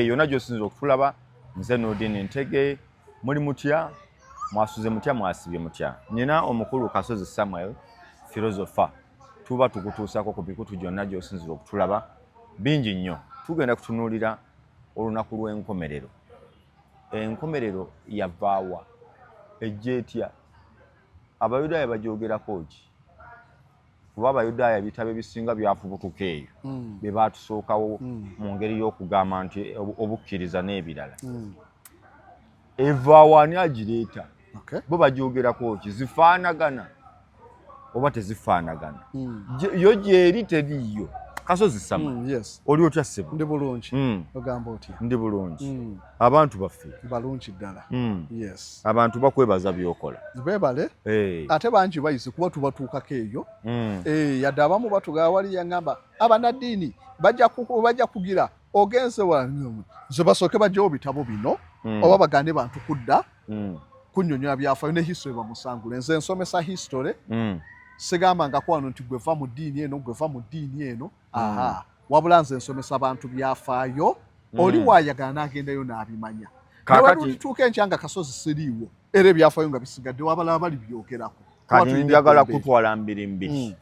yonna gy'osinza okutulaba nze Nodini Ntege muli mutya mwasuze mutya mwasibye mutya nina omukulu Kasozi Samuel philosopher tuba tukutuusako ku bikutu gyonna gy'osinzira okutulaba bingi nnyo tugenda kutunuulira olunaku lw'enkomerero enkomerero yavaawa ejja etya Abayudaya bagyogerako ki kuba Abayudaya ebitabo ebisinga byafubutuka eyo bye baatusookawo mu ngeri y'okugamba nti obukkiriza n'ebirala evaawo ani agireeta bo bagyogerako ki zifaanagana oba tezifaanagana yo gyeri teriyo Kasozi Sama yes oli otya ssebo ndi bulungi ogamba otya ndi bulungi abantu baffe balungi ddala yes abantu bakwebaza byokola bebale ate bangi bayise kuba tubatuukako eyo yadde abamu batugaa wali yangamba abanaddiini bajja kugira ogenze wanyomu nze basooke bajjawo bitabo bino oba bagane bantu kudda kunnyonnyola byafaayo ne history bamusangule nze nsomesa history sigamba nga kwano nti gweva mu ddiini eno gweva mu ddiini eno wabula nze nsomesa abantu byafaayo oli waayagala n'agendayo n'abimanya newalutuuka enkya nga Kasozi siriiwo era ebyafaayo nga bisigadde wabalaba bali byogerako kati njagala kutwala mbiri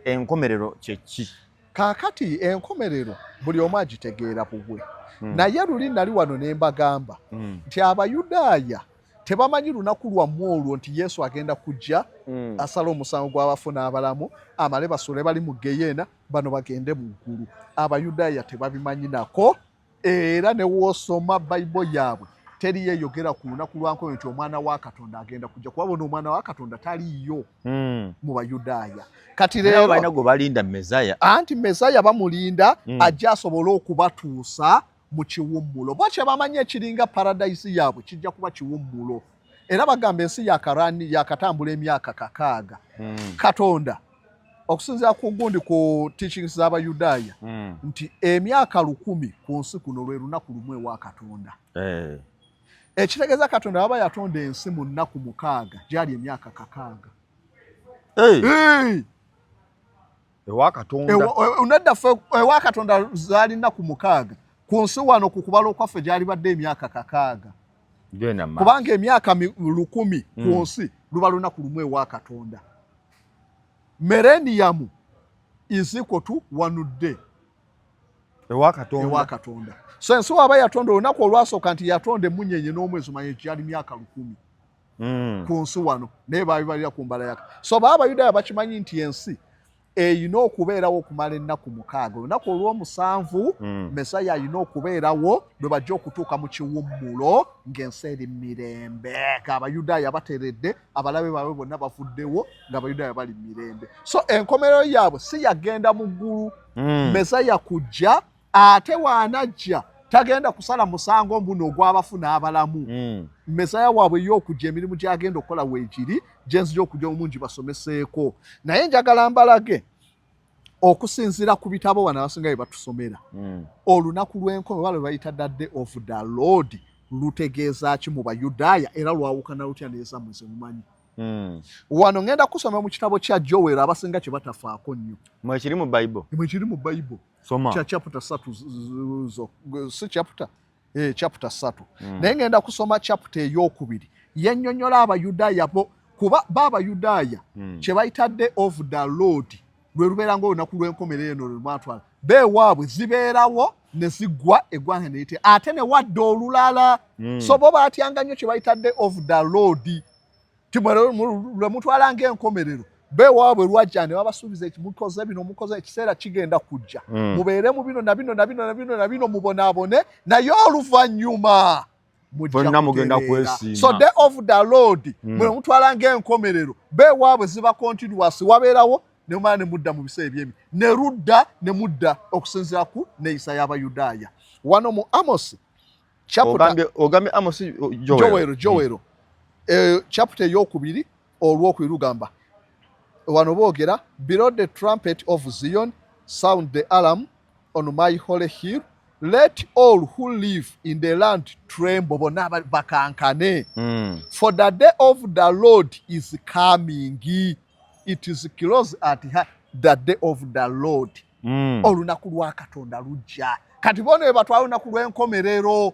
enkomerero kye ki kaakati enkomerero buli omu agitegeera bubwe naye luli nali wano ne mbagamba nti Abayudaaya tebamanyi lunaku lwammwe olwo nti Yesu agenda kujja asala omusango gw'abafu n'abalamu amale basule bali mu geyeena bano bagende mu ggulu Abayudaaya tebabimanyi nako era ne woosoma Bayibuli yaabwe teri yeeyogera ku lunaku lwankoyo nti omwana wa Katonda agenda kujja kuba bona omwana wa Katonda taliiyo mu Bayudaaya kati leero balina gwe balinda Mesaya anti Mesaya bamulinda ajja asobole okubatuusa mu kiwummulo bo kye bamanyi ekiringa paradise yaabwe kijja kuba kiwummulo era bagamba ensi yakatambula emyaka 600 Katonda okusinziira ku gundi ku teachings z'Abayudaaya nti emyaka 1000 ku nsi kuno lwe lunaku lumu ewa Katonda ekitegeeza Katonda aba yatonda ensi mu nnaku 6 gyali emyaka 600 ewa Katonda unadda ffe ewa Katonda zaali nnaku 6 ku nsi wano ku kubala okwaffe gyali badde emyaka 600 kubanga emyaka 1000 ku nsi luba lunaku lumu ewa Katonda millennium is equal to one day ewa Katonda so ensi waba yatonda olunaku olwasooka nti yatonda emunyenye n'omwezi omanyi gyali myaka 1000 ku nsi wano naye baabibalira ku mbala yaka so Abayudaaya bakimanyi nti ensi eyina okubeerawo okumala ennaku 6 olunaku olw'omusanvu Mesaya ayina okubeerawo lwe bajja okutuuka mu kiwummulo ng'ensi eri mirembe ng'Abayudaaya bateredde abalabe baabwe bonna bafuddewo ng'Abayudaaya bali mirembe so enkomerero yaabwe si yagenda mu ggulu Mesaya kujja ate waanajja tagenda kusala musango mbuno ogw'abafu n'abalamu Mesaya waabwe y'okujja emirimu gy'agenda okukola weegiri gyenzija okujja omungi basomeseeko naye njagala mbalage okusinziira ku bitabo bano abasinga bye batusomera olunaku lw'enkomerero lwe bayita the day of the Lord lutegeeza ki mu Bayudaaya era lwawukana lutya n'ezammwe ze mumanyi wano ngenda kusoma mu kitabo kya Joel abasinga kye batafaako nnyo mwekiri mu Bayibuli soma kya chapter 3 si chapter chapter 3 naye ngenda kusoma chapter ey'okubiri yennyonnyola Abayudaaya kuba Abayudaaya kye bayita day of the Lord lwe lubeera ng'olunaku lw'enkomerero eno lwematwala beewaabwe zibeerawo ne ziggwa eggwanga ne lite ate ne wadde olulala so bo baatyanga nnyo kye bayita day of the Lord lwe mutwala ng'enkomerero beewaabwe lwajja ne babasuubiza mukoze bino mukoze ekiseera kigenda kujja mubeere mu bino na bino na bino na bino na bino mubonaabone naye oluvannyuma bonna mugenda kwesiima so day of the Lord mwe mutwala ng'enkomerero beewaabwe ziba continuous wabeerawo ne mumala ne mudda mu biseera ebyemi ne ludda ne mudda okusinziira ku neeyisa y'Abayudaaya wano mu Amos ogambye Amos Joel chapter ey'okubiri olw'okubiri lugamba wano boogera below the trumpet of Zion sound the alarm on my holy hill let all who live in the land tremble bonna bakankane for the day of the Lord is coming it is close at hand the day of the Lord olunaku lwa Katonda lujja kati bone batwala olunaku lw'enkomerero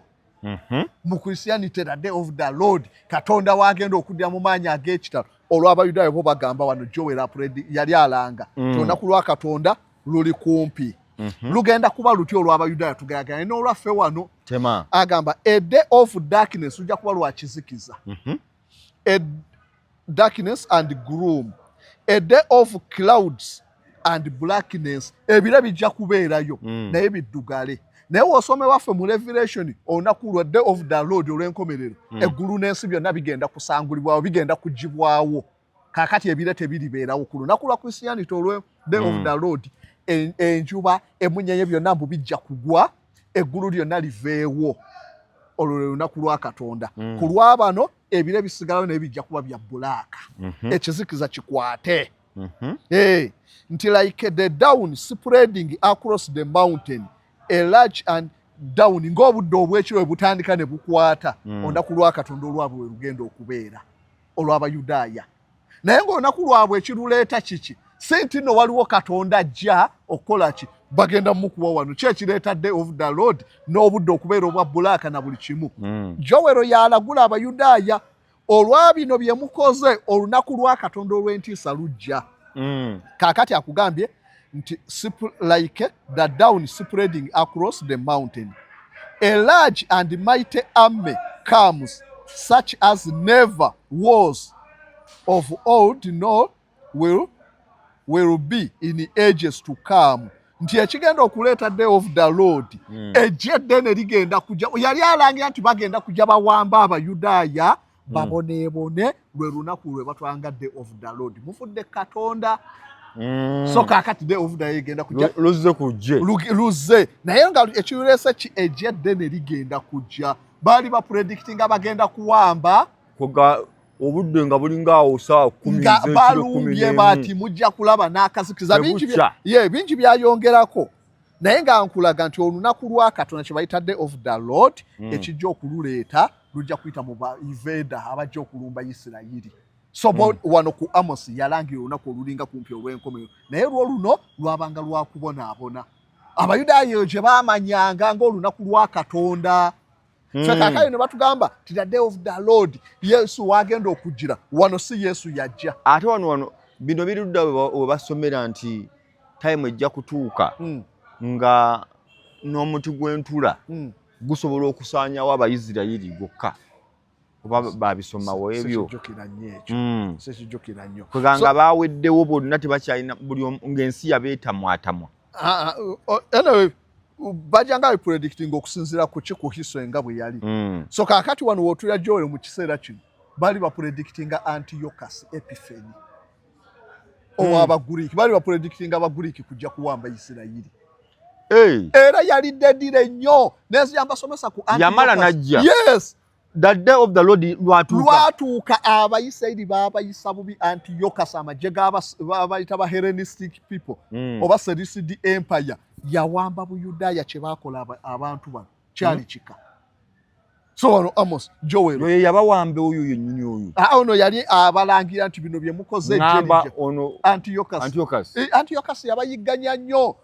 mu Christianity the day of the Lord Katonda wagenda okuddira mu maanyi ag'ekitalo olw'Abayudaya bo bagamba wano Joel yali alanga olunaku lwa Katonda luli kumpi lugenda kuba lutyo olw'Abayudaya tugayaganya n'olwaffe wano agamba a day of darkness lujja kuba lwa kizikiza a darkness and gloom a day of clouds and blackness ebire bijja kubeerayo naye biddugale naye wosome waffe mu Revelation olunaku lwa day of the Lord olw'enkomerero eggulu n'ensi byonna bigenda kusangulibwawo bigenda kugibwawo kakati ebire tebiribeerawo ku lunaku lwa Christianity olw'e day of the Lord enjuba emunyenye byonna mbu bijja kugwa eggulu lyonna liveewo olwo lunaku lwa Katonda ku lwabano ebire bisigalawo naye bijja kuba bya bbulaaka ekizikiza kikwate nti like the down spreading across the mountain a large and down ng'obudde obw'ekiro butandika ne bukwata olunaku lwa Katonda olwabwe we lugenda okubeera olw'Abayudaya naye ng'olunaku lwabwe ekiruleeta kiki si nti nno waliwo Katonda ajja okukola ki bagenda mukuwa wano kyekireeta day of the Lord n'obudde okubeera obwa bbulaaka na buli kimu Jowero yalagula Abayudaya olwabino bye mukoze olunaku lwa Katonda olw'entiisa lujja kakati akugambye nti like the down spreading across the mountain a large and mighty army comes such as never was of old nor will be in ages to come nti ekigenda okuleeta day of the Lord ejje eddene ligenda kujja yali alangira nti bagenda kujja bawamba Abayudaya baboneebone lwe lunaku lwe batwanga day of the Lord mufudde Katonda so kakati day of the Lord egenda kujja luze naye nga ekiruleese ki ejje eddene ligenda kujja baali bapredictinga bagenda kuwamba obudde nga bulingaawo saa 10 balumbye bati mujja kulaba n'akazikiza bingi byayongerako naye nga nkulaga nti olunaku lwa Katonda kye bayita day of the Lord ekijja okululeeta lujja kuyita mu baiveda abajja okulumba Isirayiri so wano ku Amos yalangira olunaku olulinga kumpi olw'enkomerero naye lwo luno lwabanga lwakubonaabona Abayudaya gye baamanyanga ng'olunaku lwa Katonda kakakayo ne batugamba ti the day of the Lord Yesu wagenda okujjira wano si Yesu yajja ate wano bino birudda we basomera nti time ejja kutuuka nga n'omuti gw'entula gusobola okusaanyawo Abayisirayiri gokka oba babisomawo ebyo sekijjukira nnyo kweganga baaweddewo bonna tebakyalina buli ng'ensi yabeetamwatamwa anyway bajanga predicting okusinzira ku ku history nga bwe yali so kakati wano wotulya Joel mu kiseera kino bali ba predicting Antiochus Epiphanes owa Abagiriki bali ba predicting Abagiriki kujja kuwamba Isirayiri era yali dedire nnyo nezi yambasomesa ku Antiochus yamala najja yes the day of the Lord lwatuuka Abayisirayiri baabayisa bubi Antiochus amagye g'abayita ba Hellenistic people oba Seleucid Empire yawamba Buyudaya kye baakola abantu bano kyali kika so wano Amos Joel oyo yabawambe oyo yennyini oyo ono yali abalangira nti bino bye mukoze Antiochus yabayigganya nnyo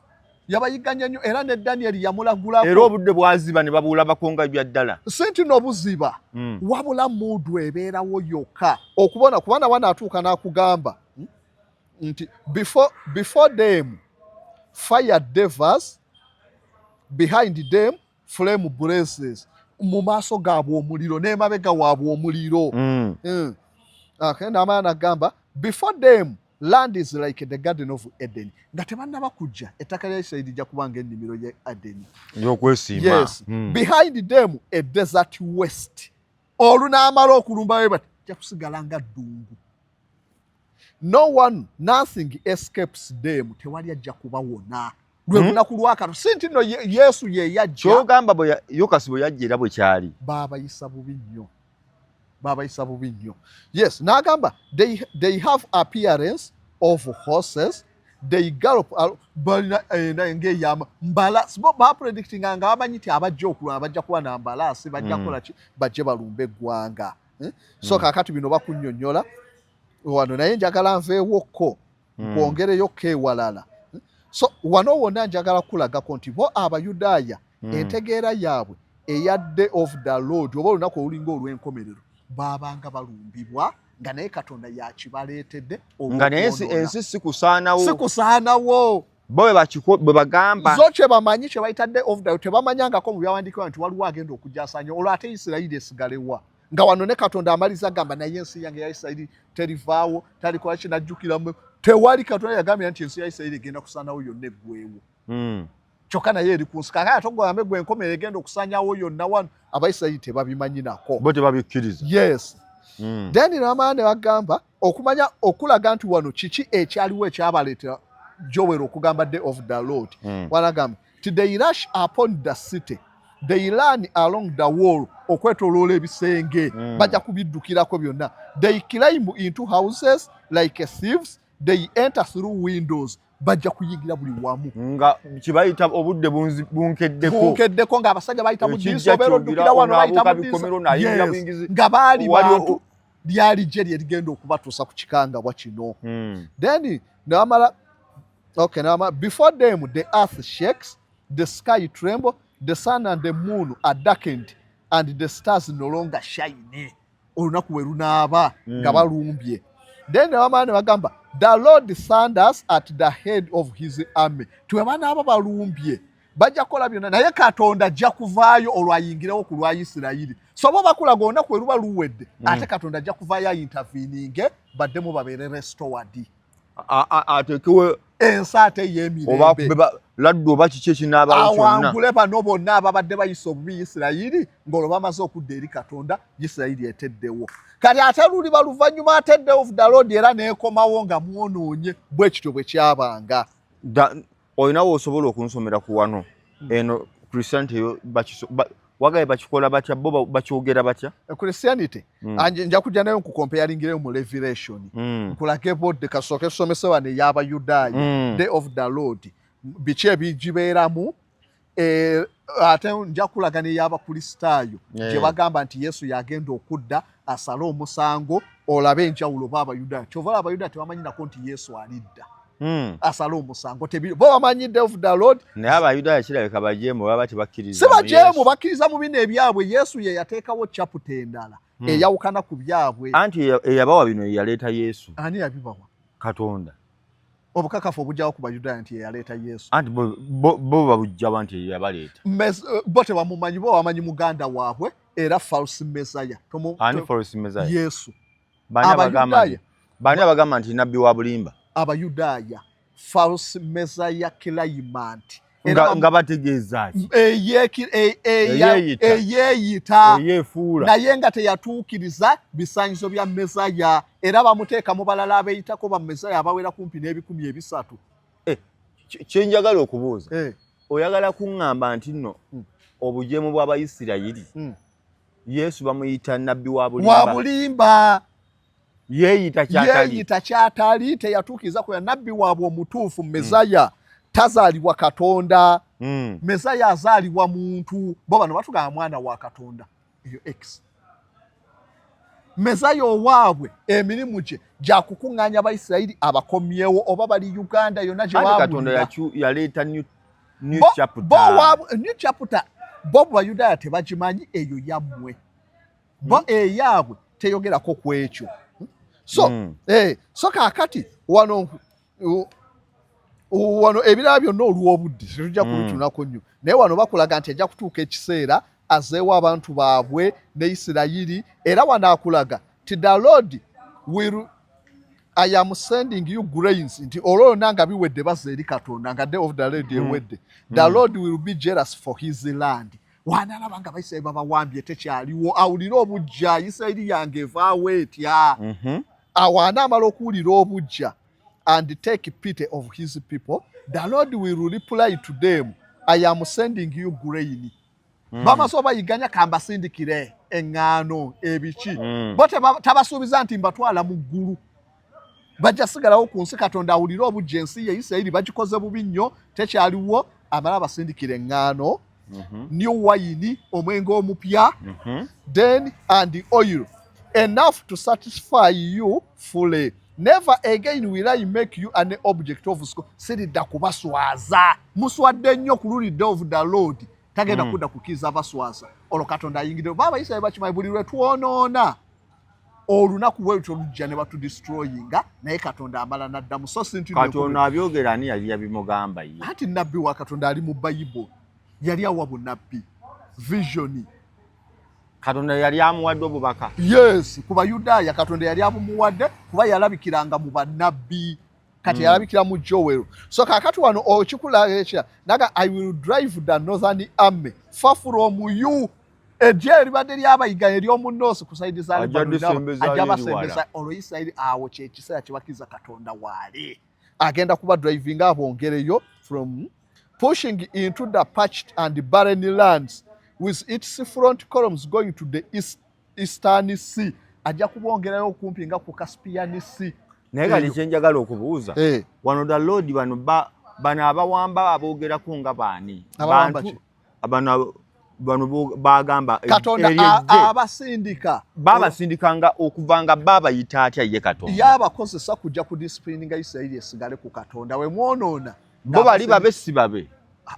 era ne Daniel yamulagulako era obudde bwaziba ne babulabako nga bya ddala sinti n'obuziba wabula mudu ebeerawo yokka okubona kubana wanaatuuka n'akugamba nti before them fire devils behind them flame blazes mu maaso gaabwe omuliro n'emabega waabwe omuliro n'amaana agamba before them land is like the garden of Eden nga tebannaba kujja ettaka lya Isirayiri lijja kubanga ennimiro ya Eden y'okwesimba yes behind them a desert waste olunaamala okulumba we bati jja kusigala nga ddungu nothing escapes them tewali ajja kubawona lwe lunaku lwa Katonda si nti nno Yesu ye yajja kyogamba Yokasi bwe yajja era bwe kyali baabayisa bubi nnyo yes n'agamba they have appearance of horses they gallop ng'eyama mbalasi bo bapredictinga nga bamanyi ti abajja okulwana bajja kuba na mbalasi bajja kukola ki bajje balumbe eggwanga so kakati bino bakunnyonnyola wano naye njagala nveewokko nkwongereyokko ewalala so wano wonna njagala kulagako nti bo Abayudaya entegeera yaabwe eya day of the Lord oba olunaku olulinga olw'enkomerero baabanga balumbibwa nga naye Katonda yakibaleetedde nga naye ensi sikusaanawo bo bwe bagamba zo kye bamanyi kye bayita day of the Lord tebamanyangako mu byawandiikibwa nti waliwo agenda okujasanya olwo ate Isirayiri esigalewa nga wano ne Katonda amaliza agamba naye ensi yange ya Isirayiri terivaawo talikola kinajjukiramu tewali Katonda yagambira nti ensi ya Isirayiri egenda kusaanawo yonna eggweewo kyokka naye eri ku nsi kakati togambe gwe enkomerero egenda okusaanyawo yonna wano Abayisirayiri tebabimanyi nako bo tebabikkiriza yes then n'amaana ne bagamba okumanya okulaga nti wano kiki ekyaliwo ekyabaleetera Joel okugamba day of the Lord wanagamba ti they rush upon the city they run along the wall okwetoloola ebisenge bajja kubiddukirako byonna they climb into houses like thieves they enter through windows bajja kuyingira buli wamu nga kibayita obudde bunkeddeko ng'abasajja bayita mu ddiisa obeera oddukira wano bayita mu ddiisa nga baali bantu lyali gye lyerigenda okubatuusa ku kikangabwa kino then n'amala before them the earth shakes the sky tremble the sun and the moon are darkened and the stars no longer shine olunaku we lunaaba nga balumbye then n'amaana ne bagamba the Lord thunders at the head of his army twe banaaba balumbye bajja kukola byonna naye Katonda ajja kuvaayo olwayingirewo ku lwa Isirayiri so bo bakulaga olunaku we luba luwedde ate Katonda ajja kuvaayo ayintaviininge baddemu babeere restored atekewe ensi ate y'emirembe laddu oba kiki ekinaabawo kyonna awangule bano bonna ababadde bayisa obubi Isirayiri ng'olwo bamaze okudda eri Katonda Isirayiri eteddewo kati ate luliba luvannyuma ate day of the Lord era neekomawo nga mwonoonye bwe kityo bwe kyabanga olinawo osobola okunsomera ku wano eno Christianity yo wagaye bakikola batya bo bakyogera batya Christianity nja kujja nayo nkukompeyalingireyo mu Revelation nkulage bodde kasooke tusomese wano ey'Abayudaya day of the Lord biki ebigibeeramu ate nja kulaga n'ey'Abakristaayo gye bagamba nti Yesu yagenda okudda asale omusango olabe enjawulo b'Abayudaya kyova Abayudaya tebamanyi nako nti Yesu alidda asale omusango bo bamanyi day of the Lord naye Abayudaya kirabika bajeemu baba tebakkiriza si bajeemu bakkiriza mu bino ebyabwe Yesu ye yateekawo chapter endala eyawukana ku byabwe anti eyabawa bino yaleeta Yesu ani yabibawa Katonda obukakafu obujjawo ku Bayudaya nti yaleeta Yesu anti bo babujjawa nti yabaleeta bo tebamumanyi bo bamanyi muganda waabwe era false messiah ani false messiah Yesu bani abagamba nti nabbi wa bulimba Abayudaya false messiah claimant nga bategeeza ki eyeeyita eyeefuula naye nga teyatuukiriza bisaanyizo bya mesaya era bamuteeka mu balala abeeyitako ba mesaya abawera kumpi n'300 kyenjagala okubuuza oyagala kuŋŋamba nti nno obujeemu bw'Abayisirayiri Yesu bamuyita nabbi wa bulimba yeeyita kyatali teyatuukiriza ku nabbi waabwe omutuufu mesaya tazaalibwa Katonda mesaya azaalibwa muntu bo bano batugamba mwana wa Katonda eyo x mesaya owaabwe emirimu gye gyakukuŋŋaanya Abayisirayiri abakomyewo oba bali Uganda yonna gye Katonda yaleeta new chapter bo Bayudaya tebagimanyi eyo yammwe bo eyaabwe teyogerako ku ekyo so kaakati wano ebirala byonna olw'obudde tetujja kubitunako nnyo naye wano bakulaga nti ajja kutuuka ekiseera azeewo abantu baabwe ne Isirayiri era wano akulaga ti the Lord will I am sending you grains nti olwo nanga biwedde baza eri Katonda nga day of the Lord ewedde the Lord will be jealous for his land wanalaba nga Abayisirayiri babawambye tekyaliwo awulire obujja Isirayiri yange evaawo etya awo anaamala okuwulira obujja and take pity of his people the Lord will reply to them I am sending you grain bamaso bayiganya kambasindikire eŋŋaano ebiki bo tabasuubiza nti mbatwala mu ggulu bajja sigalawo ku nsi Katonda awulire obujja ensi ye Isirayiri bagikoze bubi nnyo tekyaliwo amala abasindikire eŋŋaano new wine omwenge omupya then and oil enough to satisfy you fully never again will I make you an object of scorn siridda kubaswaza muswadde nnyo ku luli day of the Lord tagenda kudda kukiza abaswaza olwo Katonda ayingire baba Isirayiri bakimanyi buli lwe twonoona olunaku bwetyo lujja ne batudestroyinga naye Katonda amala naddamu so sinti Katonda abyogera ani yali yabimugamba ye ati nabbi wa Katonda ali mu Bible yali awa bunabbi vision Katonda yali amuwadde obubaka yes ku Bayudaya Katonda yali abumuwadde kuba yalabikiranga mu bannabbi kati yalabikira mu Joel so kakati wano okikulaga naga I will drive the northern army far from you ejje libadde lyabayiga ery'omunoosi ku saidi za ajabasembeza olwo Isirayiri awo kyekiseera kyebakiza Katonda waali agenda kuba driving abongereyo from pushing into the parched and barren lands with its front columns going to the eastern sea ajja kubongerayo okumpi nga ku Caspian Sea naye kali kyenjagala okubuuza wano the Lord bano abawamba aboogerako nga baani bantu bano bagamba Katonda abasindika babasindikanga okuvanga baba yita atya ye Katonda yabakozesa kujja ku discipline nga Isirayiri esigale ku Katonda we mwonoona bo bali babe si babe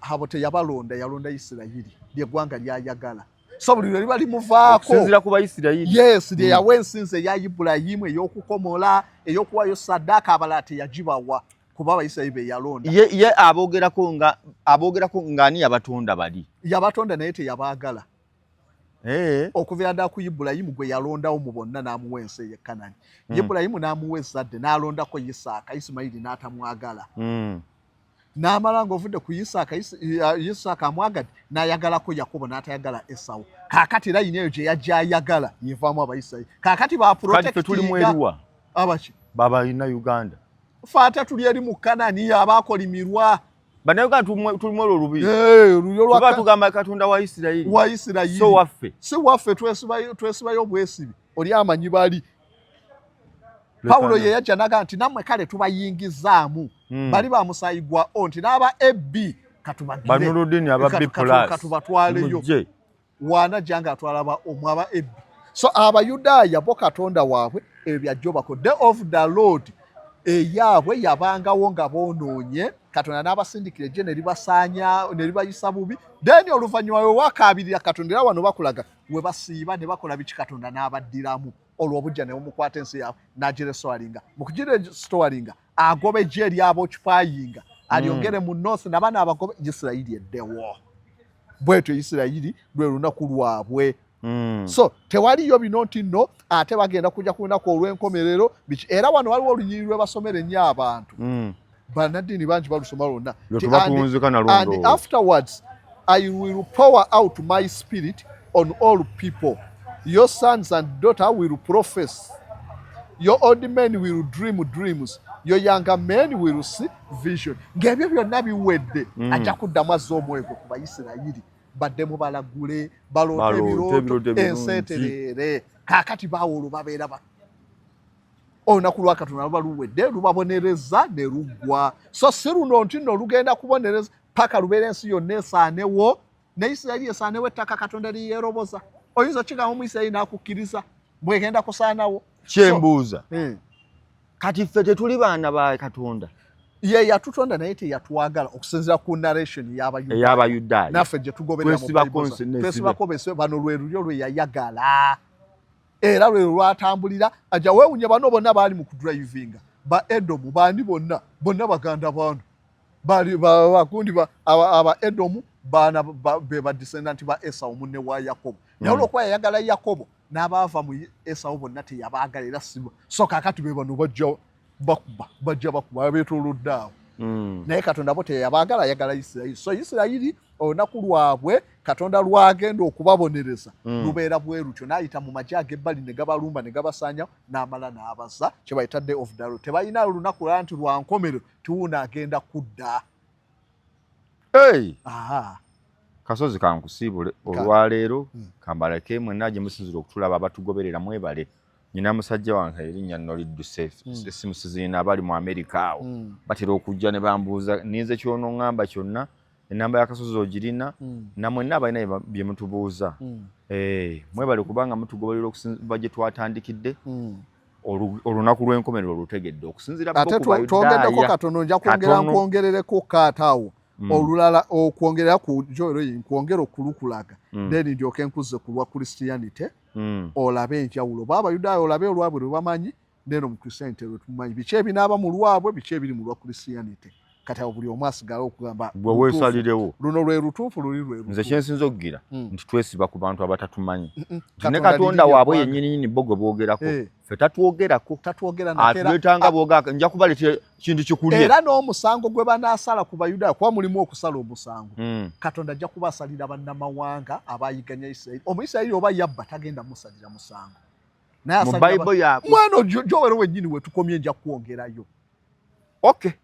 abo teyabalonda yalonda Isirayiri ly'eggwanga lyayagala so buli lwe liba limuvaako sinzira ku Bayisirayiri yes lye yawa ensinzi eya Ibulayimu ey'okukomola ey'okuwayo saddaaka abalala teyagibawa kuba Abayisirayiri be yalonda ye aboogerako nga ani yabatonda bali yabatonda naye teyabaagala okuva ddala ku Ibulayimu gwe yalondawo mu bonna n'amuwa ensi ey'e Kanani Ibulayimu n'amuwa ezzadde n'alondako Isaaka Isimayiri n'atamwagala n'amala ng'ovudde ku Isaaka amwagadde n'ayagalako Yakobo n'atayagala Esawu kaakati layini eyo gye yajja ayagala yevaamu Abayisirayiri kaakati baprotectinga abaki babalina Uganda fata tuli eri mu Kanani abakolimirwa Bannayuganda tulimu olwo lubi tuba tugamba Katonda wa Isirayiri so waffe si waffe twesibayo obwesibi oli amanyi bali Pawulo ye yajja naga nti nammwe kale tubayingizaamu bali bamusayigwa nti n'aba ebbi katubatwaleyo waanajjanga atwala omwaba ebbi so Abayudaaya bo Katonda waabwe ebyo byajjo bako day of the Lord eyaabwe yabangawo nga boonoonye Katonda n'abasindikira ejje ne libasaanya ne libayisa bubi then oluvannyuma we wakaabirira Katonda era wano bakulaga we basiiba ne bakola biki Katonda n'abaddiramu olwo obujja ne bumukwata ensi yaabwe n'agirestoringa mu kugirestoringa agobe ejje eryaba okipayinga alyongere mu north nabana abagobe Isirayiri eddewo bwetyo Isirayiri lwe lunaku lwabwe so tewaliyo bino nti nno ate bagenda kujja ku lunaku olw'enkomerero biki era wano waliwo olunyiriri lwe basomera ennyo abantu bannaddiini bangi balusoma lwonna and afterwards I will pour out my spirit on all people your sons and daughters will prophesy your old men will dream dreams your younger men will see vision ng'ebyo byonna biwedde ajja kuddamu azza omwego ku Bayisirayiri baddemu balagule baloote ebirooto enseetereere kaakati baawolo babeera olunaku lwa Katonda luba luwedde lubabonereza ne luggwa so si luno nti nno lugenda kubonereza paka lubeera ensi yonna esaanewo ne Isirayiri esaanewo ettaka Katonda liyeeroboza oyinza okigamba mu Isirayiri n'akukkiriza bwegenda kusaanawo kyembuuza kati ffe tetuli baana ba Katonda ye yatutonda naye teyatwagala okusinziira ku narration y'Abayudaya naffe gye tugoberera twesibako bese bano lwe lulyo lwe yayagala era lwe lwatambulira ajja weewunya bano bonna baali mu kudrivinga ba Edomu baani bonna baganda baano baali bakundi aba Edomu baana be badescendant ba Esawu munne wa Yakobo naye olwokuba yayagala Yakobo n'abaava mu Esawu bonna teyabaagala era sibo so kaakati be bano bajja bakuba abeetoolodde awo naye Katonda bo teyabaagala ayagala Isirayiri so Isirayiri olunaku lwabwe Katonda lwagenda okubabonereza lubeera bwe lutyo n'ayita mu magye ag'ebbali ne gabalumba ne gabasaanya n'amala n'abaza kye bayita day of the Lord tebalina olunaku lwa nti lwa nkomerero tiwuuna agenda kudda kasozi kankusiibule olwaleero kambalake mwenna gye musinzira okutulaba abatugoberera mwebale nyina musajja wange erinnya Noliduse simusiziina abali mu Amerika awo batera okujja ne bambuuza ninze kyonoŋŋamba kyonna enamba y'akasozi ogirina namwenna abalina bye mutubuuza mwebale kubanga mutugoberera okusinziira gye twatandikidde olunaku lw'enkomerero olutegedde okusinziira ate twongeddeko katono nja kwongerereko kaataawo olulala okwongera ku Joel nkwongera okulukulaga then ndyoke nkuze ku lwa Christianity olabe enjawulo b'Abayudaya olabe olwabwe lwe bamanyi neno mu Christianity lwe tumanyi biki ebinaaba mu lwabwe biki ebiri mu lwa Christianity kati awo buli omu asigala okugamba bwe weesalirewo luno lwe lutuufu luli lwe nze kyensinza okugira nti twesiba ku bantu abatatumanyi ne Katonda waabwe yennyini bo gwe boogerako ffe tatwogerako atwetanga booga nja kubaleetera kintu kikulya era n'omusango gwe banaasala ku Bayudaya kuba mulimu okusala omusango Katonda ajja kubasalira bannamawanga abayiganya Isirayiri Omuyisirayiri oba yabba tagenda musalira musango mu Bayibuli yaabwe mwano Joel wennyini we tukomye nja kwongerayo okay